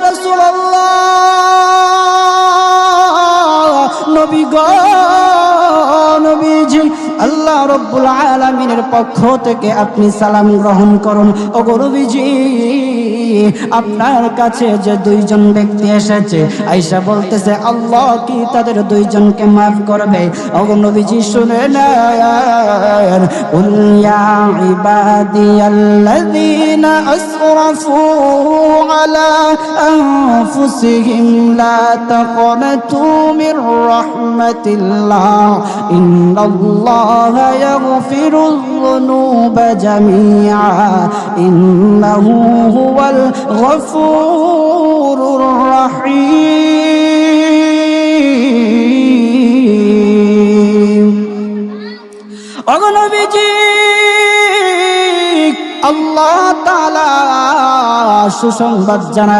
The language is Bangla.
রাসূলুল্লাহ, নবী গো, নবীজি, আল্লাহ রাব্বুল আলামিনের পক্ষ থেকে আপনি সালাম গ্রহণ করুন। ওগো নবীজি, আপনার কাছে যে দুইজন ব্যক্তি এসেছে, আয়েশা বলতেছে আল্লাহ কি তাদের দুইজনকে মাফ করবে? ওগো নবীজি শুনে নেন, কুল ইয়া ইবাদিয়াল্লাযীনা আসরাফু আলা আনফুসিহিম লা তাকনাতু মির রাহমাতিল্লাহ ইন্নাল্লাহা ইয়াগফিরুয যুনুবা জামিআ ইন্নাহু হুয়াল গফুরুর রহিম। ওগো নবীজি, আল্লাহ তাআলা সুসংবাদ জানায়